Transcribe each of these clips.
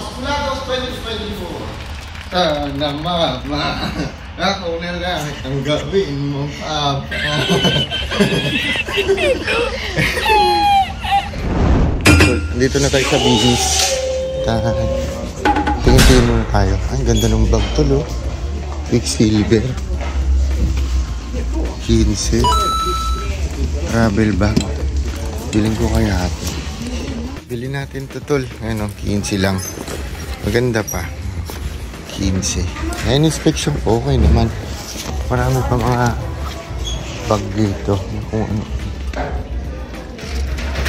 Simula 2024. Sana mama, ako na lang ang gawin mo, Papa. Dito na tayo sa business. Tingin-tingin muna tayo. Ang ganda ng bag to, Quicksilver 15 travel bag. Biling ko kaya ito. Bili natin to, tol. Ano, 15 lang. Maganda pa. 15. Ngayon, inspection ko, okay naman. Marami pa mga bag dito. Kung ano.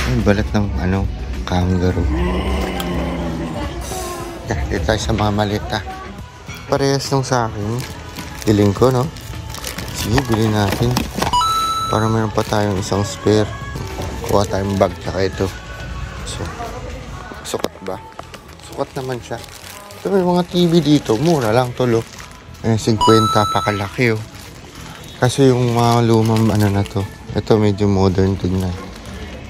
Ay, balat ng ano, kangaroo. Dito tayo sa mga maleta. Parehas nung sa akin. Biling ko, no? Sige, bilhin natin. Para meron pa tayong isang spare. Kuha tayong bag tsaka ito. So, sukat ba? Sukat naman siya. So, may mga TV dito. Mura lang to, lo. 50 pakalaki, oh. Kasi yung mga lumang ano na to. Ito medyo modern tignan.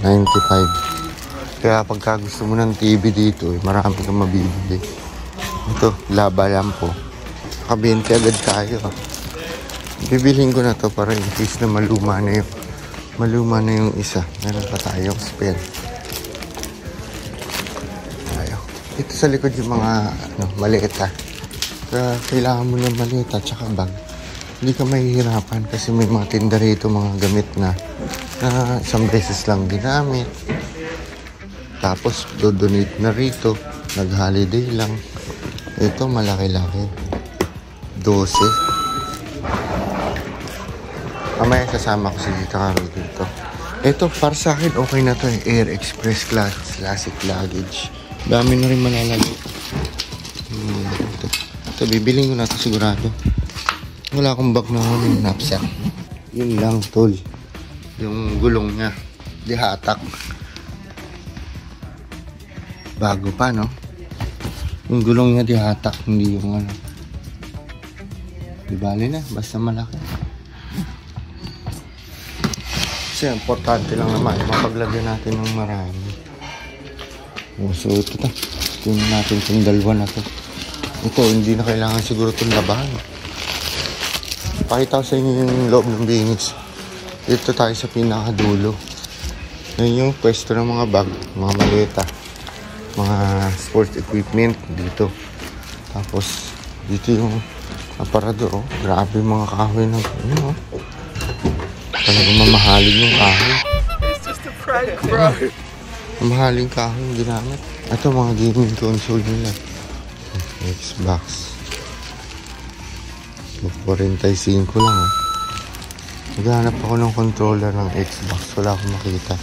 95. Kaya pagka gusto mo ng TV dito, marami kang mabibili. Ito, laba lang po. Nakabente agad tayo. Bibilhin ko na to para in case na maluma na yung isa. Meron pa tayong spare. Tayo. Ito sa likod yung mga maleta. Kaya kailangan mo ng maleta tsaka bag. Hindi ka mahihirapan kasi may mga tinda rito, mga gamit na isang beses lang ginamit. Tapos do-donate na rito. Nag-holiday lang. Ito malaki-laki. 12. Mamaya sasama ko si Tita Carol dito. Ito, para sa akin, okay na to eh. Air Express Classic Luggage. Dami na rin malalagay. Ito, bibiling ko na ito sigurado. Wala akong bag na knapsack. Yun lang, tol. Yung gulong niya. Di hatak. Bago pa, no? Yung gulong niya di hatak. Hindi yung ano. Di bali na, basta malaki. Kasi importante lang naman mapaglagyan natin ng marami. So ito ta. Tingnan natin itong dalawa na to. Ito hindi na kailangan siguro itong labahan. Pakita ko sa inyo yung loob ng binis. Dito tayo sa pinakadulo. Ngayon yung pwesto ng mga bag, mga maleta, mga sports equipment dito. Tapos dito yung aparador. Oh. Grabe yung mga kahoy na ano. Talagang mamahalin yung kahoy. It's just a prank, bro. Mamahalin kahoy yung ginamit. Ito mga gaming console nila. Xbox. 45 lang, oh. Naghanap ako ng controller ng Xbox. Wala akong makita.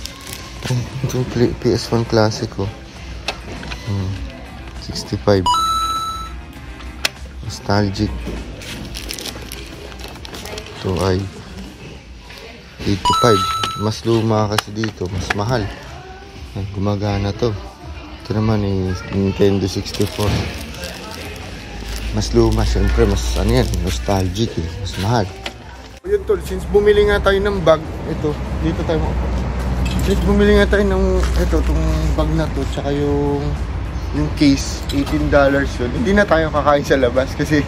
Itong PS1 Classic, oh. 65. Nostalgic. 2i. 85. Mas luma kasi dito. Mas mahal. Gumagana to. Ito naman Nintendo 64. Mas luma. Siyempre mas ano yan. Nostalgic eh. Mas mahal. Yun tol. Since bumili nga tayo ng bag. Ito. Dito tayo mo. Since bumili nga tayo ng ito. Itong bag na to. Tsaka yung case. $18 yun. Hindi na tayo kakain sa labas. Kasi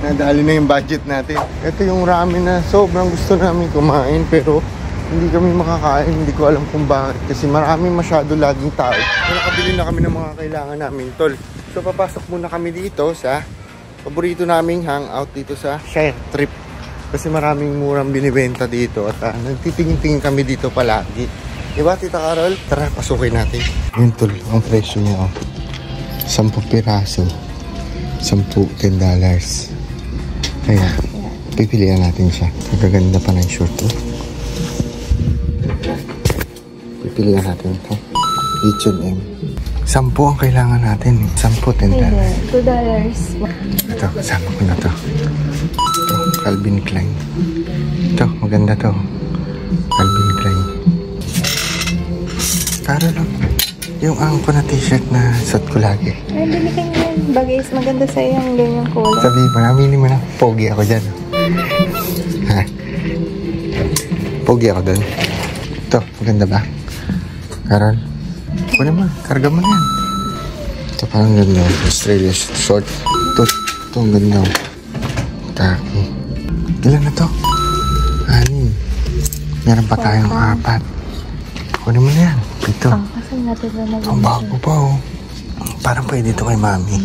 nadali na yung budget natin. Ito yung ramen na sobrang gusto namin kumain pero hindi kami makakain. Hindi ko alam kung bakit. Kasi marami masyado laging tao. So, nakabili na kami ng mga kailangan namin, tol. So papasok muna kami dito sa paborito naming hangout dito sa Share Trip. Kasi maraming murang binibenta dito. At nagtitingin-tingin kami dito palagi. Diba, Tita Carol? Tara, pasukin natin. Yun, tol. Ang presyo niya, oh. 10 piraso. 10, $10. Kaya, pipilian natin siya. Magaganda pa ng short, oh. Pipilian natin ito. H&M. 10 ang kailangan natin. 10, $10. $2. Ito, kasama ko na to. Ito, Calvin Klein. Ito, maganda to. Calvin Klein. Tara lang. Yung angko na t-shirt na suot ko lagi. Ay, bili ka niyan. Bagay, maganda sa iyo ang ganyang kulay. Sabi mo, namili mo na. Pogi ako dyan. Ha? Pogi ako dun. Ito, maganda ba? Carol? Kunin mo, karga mo na yan. Ito parang ganda. Australia short. Ito ang ganda. Taki. Ilan na to? 6. Meron pa tayong 4. Kunin mo na yan. Ito. Ang bago pa oh. Parang pwede ito kay mami.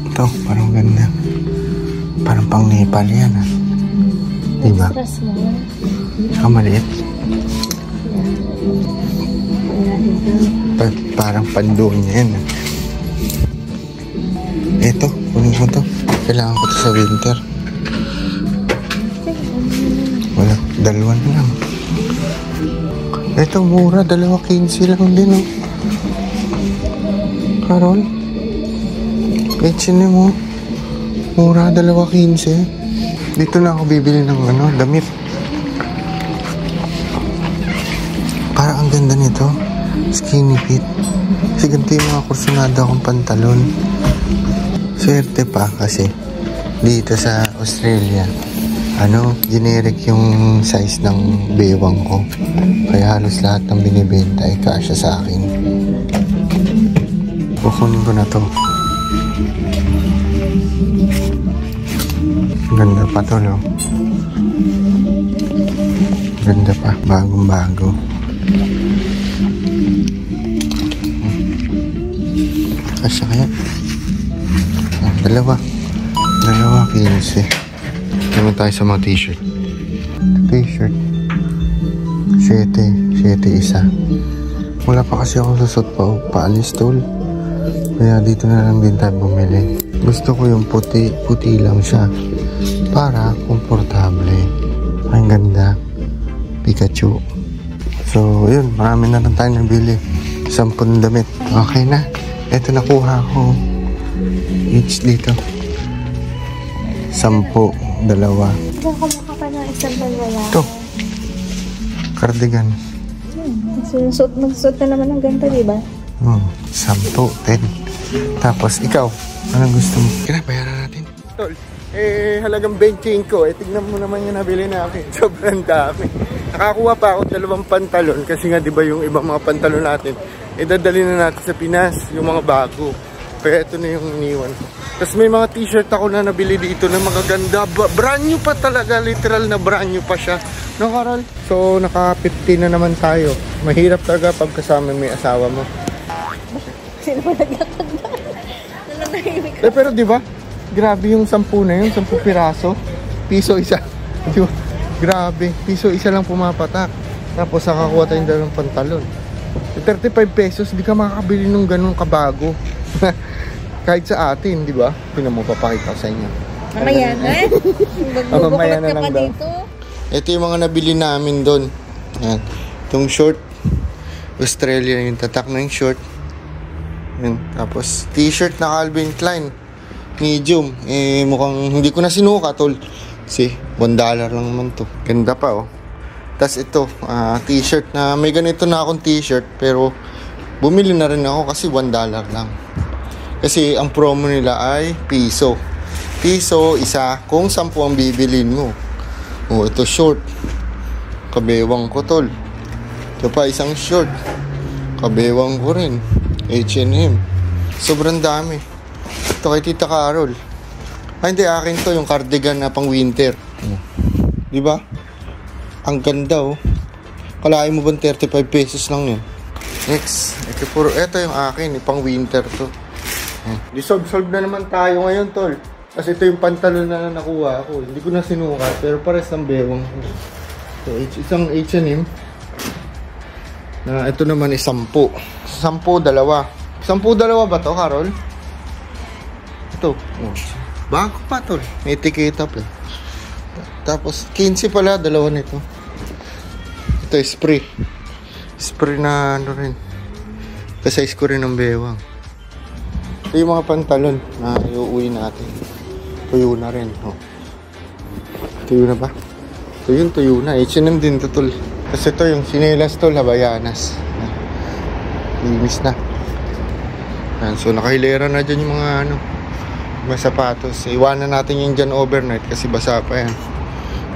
Ito, parang ganda. Parang pang Nepal yan ah. Diba? Ang maliit. Parang pandoon niya yan ah. Ito, kunin ko to. Kailangan ko to sa winter. Wala, 2 na lang. Ito mura, 2.15 lang din oh. Carol, H&M mo. Mura, 2.15. Dito na ako bibili ng damit. Parang ang ganda nito. Skinny fit. Kasi ganito yung mga kursunada akong pantalon. Swerte pa kasi dito sa Australia, generic yung size ng bewang ko. Kaya halos lahat ng binibenta ay kasya sa akin. Kukunin ko na to. Ganda pa to, no? Ganda pa. Bagong bago. Kasya kaya? 2.15. Naman tayo sa mga t-shirt. T-shirt. 7 isa. Wala pa kasi ako susot paalis tol. Kaya dito na lang din tayo bumili. Gusto ko yung puti lang siya. Para komportable. Ang ganda. Pikachu. So yun, marami na lang tayo nabili. 10 damit. Okay na. Ito nakuha ko. Each dito. 10, 2. Kamukha pa ng isang dalawa. Ito. Cardigan. Magsuot na naman ng ganito, di ba? 10, 10. Tapos ikaw, anong gusto mo? Kaya bayaran natin. Tol, halagang 25. Tignan mo naman yung nabili natin. Sobrang dami. Nakakuha pa ako 2 pantalon. Kasi nga, di ba yung ibang mga pantalon natin, dadali na natin sa Pinas, yung mga bago. Kaya ito na yung iniwan. Tapos may mga t-shirt ako na nabili dito na magaganda. Brand new pa talaga. Literal na brand new pa siya. No, Carol? So, naka-15 na naman tayo. Mahirap talaga pag kasama may asawa mo. Sino ba nagkakanda? Pero di ba? Grabe yung 10 na yun. 10 piraso. Piso isa. Grabe. Piso isa lang pumapatak. Tapos nakakuha tayong 2 pantalon. 35 pesos, di ka makakabili ng ganun kabago. Kahit sa atin, di ba? Tingnan mo, papakita sa inyo. Mamaya na eh. Mamaya na lang daw. Dito. Ito yung mga nabili namin doon. Yan. Itong short. Australia yung tatak na yung short. Yan. Tapos t-shirt na Calvin Klein. Medium. Mukhang hindi ko na sinuka, tol. Kasi $1 lang naman to. Ganda pa, oh. Tapos ito, t-shirt na may ganito na akong t-shirt. Pero bumili na rin ako kasi $1 lang. Kasi ang promo nila ay piso. Piso, isa kung 10 ang bibilin mo. Oh, ito short. Kabewang ko, tol. Ito pa isang short. Kabewang ko rin. H&M. Sobrang dami. Ito kay Tita Carol. Hindi, akin to yung cardigan na pang winter. Diba? Ang ganda, oh. Kalahin mo ba 35 pesos lang yun? Next. Ito yung akin, pang winter to. Solve na naman tayo ngayon, tol. Kasi ito yung pantalon na nakuha ako. Hindi ko na sinukat, pero pares ng bewang. So, isang H&M. Ito naman is 10. 10, 2. 10, 2 ba to, Carol? Ito. Oh. Bago pa, tol. May etiketa pa. Tapos, 15 pala, 2 nito. Ito, spray. Spray na ano rin. Kasi ko rin ng bewang. Ito yung mga pantalon na iuwi natin. Tuyo na rin. Oh. Tuyo na ba? Tuyo na. H&M din to, tol. Kasi ito yung sinelas, tol. Habayanas. Limis na. Yan. So nakahilera na dyan yung mga mga sapatos. Iwanan natin yung dyan overnight kasi basa pa yan.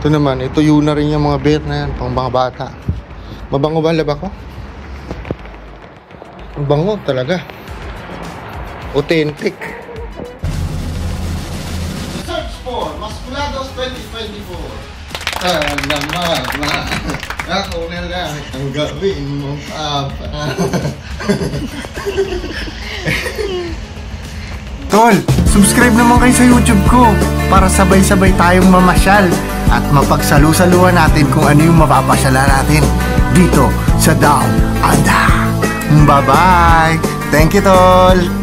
Ito naman. Tuyo na rin yung mga bet na yan. Pang mga bata. Mabango ba laba ko? Mabango talaga. Authentic. Search for Masculados 2024. Naman, ako na lang ang gawin mo, Papa. Tol, subscribe naman kayo sa YouTube ko para sabay-sabay tayong mamasyal at mapagsalu-saluhan natin kung ano yung mapapasyala natin dito sa Down Under. Bye-bye! Thank you, Tol!